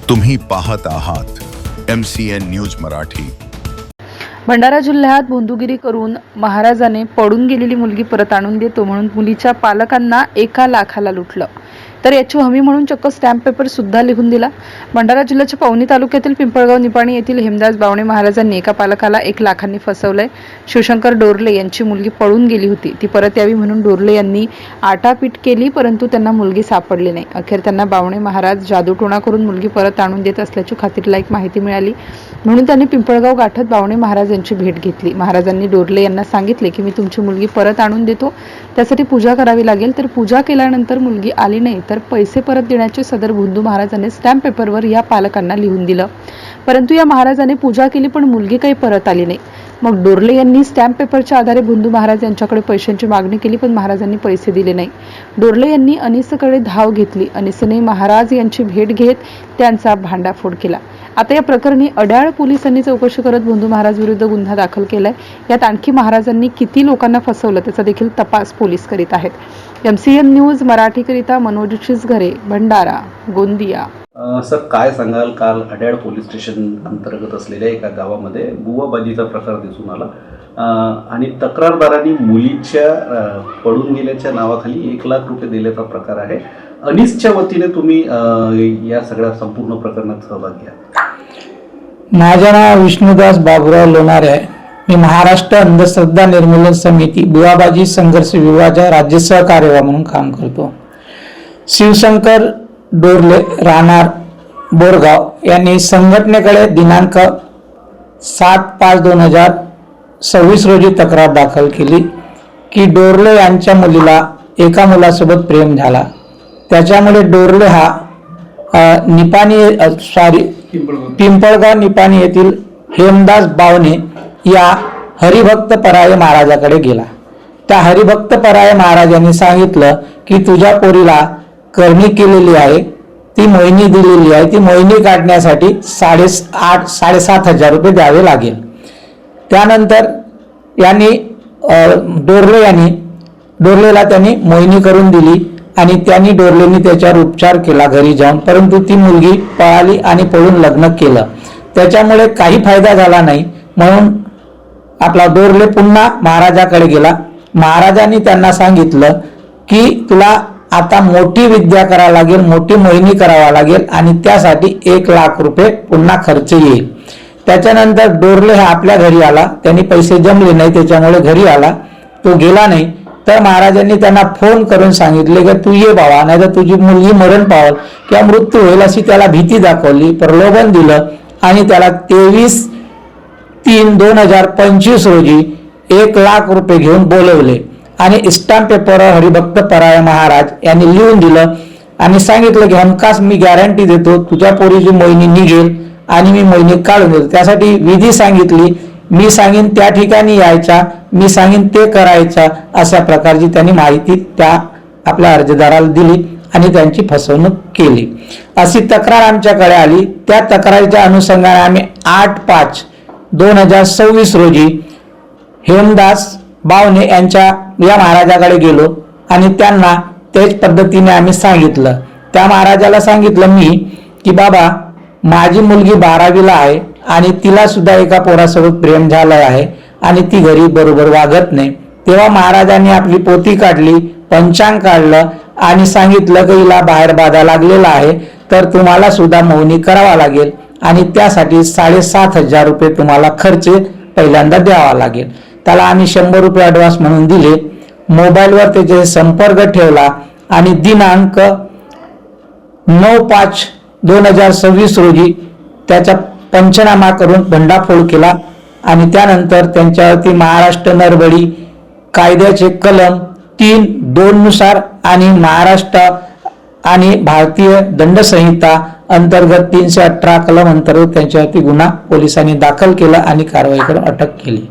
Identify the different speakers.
Speaker 1: तुम्ही पाहत आहात MCN न्यूज मराठी।
Speaker 2: भंडारा जिल्ह्यात भोंदूगिरी करून महाराजाने पडून गेलेली मुलगी परत आणून देतो म्हणून मुलीच्या पालकांना 1 लाखाला लुटलं, तर याची हमी म्हणून चक्क स्टॅम्प पेपर सुद्धा लिहून दिला। भंडारा जिल्ह्याच्या पवनी तालुक्यातील पिंपळगाव निपाणी येथील हेमदास बावणे महाराजांनी एका पालकाला 1 लाखांनी फसवलंय। शिवशंकर डोरले यांची मुलगी पळून गेली होती, ती परत यावी म्हणून डोरले यांनी आटापीट केली, परंतु त्यांना मुलगी सापडली नाही। अखेर त्यांना बावणे महाराज जादूटोणा करून मुलगी परत आणून देत असल्याची खात्रीलायक माहिती मिळाली, म्हणून त्यांनी पिंपळगाव गाठत बावणे महाराज यांची भेट घेतली। महाराजांनी डोरले यांना सांगितले की मी तुमची मुलगी परत आणून देतो, त्यासाठी पूजा करावी लागेल, तर पूजा केल्यानंतर मुलगी आली नाही तर पैसे परत देण्याचे सदर भोंदू महाराजांनी स्टॅम्प पेपरवर या पालकांना लिहून दिलं। परंतु या महाराजांनी पूजा केली पण मुलगी काही परत आली नाही। मग डोरले यांनी स्टॅम्प पेपरच्या आधारे भोंदू महाराज यांच्याकडे पैशांची मागणी केली, पण महाराजांनी पैसे दिले नाही। डोरले यांनी अनिसकडे धाव घेतली, अनिसने महाराज यांची भेट घेत त्यांचा भांडाफोड केला। आता या प्रकरणी अड्याळ पोलिसांनी चौकशी करत भोंदू महाराज विरुद्ध गुन्हा दाखल केलाय। यात आणखी महाराजांनी किती लोकांना फसवलं त्याचा देखील तपास पोलीस करीत आहेत। MCN न्यूज मराठीकरिता मनोज चिसघरे, भंडारा, गोंदिया।
Speaker 3: सर, काय सांगाल, काल अड्याळ पोलीस स्टेशन अंतर्गत असलेल्या एका गावामध्ये बुवाबाजीचा प्रकार दिसून आला आणि तक्रारदारांनी मुलीच्या पडून गेल्याच्या नावाखाली 1 लाख रुपये दिल्याचा प्रकार आहे। अनिसच्या वतीने तुम्ही या सगळ्या संपूर्ण प्रकरणात सहभाग घ्या।
Speaker 4: माझे नाव विष्णुदास बाबुराव लोणारे आहे। मी महाराष्ट्र अंधश्रद्धा निर्मूलन समिती बुवाबाजी संघर्ष विभागाचा राज्य सहकार्यवाह म्हणून काम करतो। शिवशंकर डोरले राहणार बोरगाव यांनी संघटनेकडे दिनांक 7/5/2026 रोजी तक्रार दाखल केली की डोरले यांच्या मुलीला एका मुलासोबत प्रेम झाला। त्याच्यामुळे डोरले हा पिंपळगाव निपाणी येथील हेमदास बावणे या हरिभक्त पराये महाराजाकडे गेला। त्या हरिभक्त पराये महाराजांनी सांगितलं की तुझ्या पोरीला करणी केलेली आहे, ती मोहिनी दिलेली आहे, ती मोहिनी काढण्यासाठी 7,500 रुपये द्यावे लागेल। त्यानंतर डोरलेला त्यांनी मोहिनी करून दिली आणि त्यांनी डोरलेनी त्याच्यावर उपचार केला घरी जाऊन, परंतु ती मुलगी पळाली आणि पळून लग्न केलं। त्याच्यामुळे काही फायदा झाला नाही, म्हणून आपला डोरले पुन्हा महाराजाकडे गेला। महाराजांनी त्यांना सांगितलं की तुला आता मोठी विद्या करावी लागेल, मोठी मोहिनी करावा लागेल आणि त्यासाठी 1 लाख रुपये पुन्हा खर्च येईल। त्याच्यानंतर डोरले हा आपल्या घरी आला, त्यांनी पैसे जमले नाही, त्याच्यामुळे घरी आला, तो गेला नाही। तर महाराजांनी त्यांना फोन करून सांगितले की तू ये बाबा, नाही तर तुझी मुलगी मरण पावल किंवा मृत्यू होईल, अशी त्याला भीती दाखवली, प्रलोभन दिलं आणि त्याला 23/3/2025 रोजी 1 लाख रुपये घेऊन बोलवले आणि स्टॅम्प पेपरवर हरिभक्त पराये महाराज यांनी लिहून दिलं आणि सांगितलं की हमखास मी गॅरंटी देतो तुझ्या पोरीची मोहिनी निघेल आणि मी मोहिनी काढून देतो। त्यासाठी विधी सांगितली, मी सांगेन त्या ठिकाणी यायचा, मी सांगेन ते करायचा, अशा प्रकारची त्यांनी माहिती त्या आपल्या अर्जदाराला दिली आणि त्यांची फसवणूक केली। अशी तक्रार आमच्याकडे आली। त्या तक्रारीच्या अनुषंगाने आम्ही 8/5/2026 रोजी हेमदास बावणे यांच्या या महाराजाकडे गेलो आणि त्यांना त्याच पद्धतीने आम्ही सांगितलं। त्या महाराजाला सांगितलं मी की बाबा, माझी मुलगी 12वीला आहे आणि तिला सुद्धा एका पोरासोबत प्रेम झालं आहे आणि ती घरी बरोबर वागत नाही। तेव्हा महाराजांनी आपली पोथी काढली, पंचांग काढलं आणि सांगितलं की हिला बाहेर बाधा लागलेला आहे, तर तुम्हाला सुद्धा मोहिनी करावा लागेल आणि त्यासाठी 7,500 रुपये तुम्हाला खर्च पहिल्यांदा द्यावा लागेल। त्याला आम्ही 100 रुपये ॲडव्हान्स म्हणून दिले। मोबाईलवर त्याचे संपर्क ठेवला आणि दिनांक 9/5/2026 रोजी त्याचा पंचनामा करून भंडाफोड केला आणि त्यानंतर त्यांच्यावरती महाराष्ट्र नरबळी कायद्याचे कलम 3(2) नुसार आणि महाराष्ट्र आणि भारतीय दंडसंहिता अंतर्गत 318 कलम अंतर्गत त्यांच्यावरती गुन्हा पोलिसांनी दाखल केला आणि कारवाई करून अटक केली।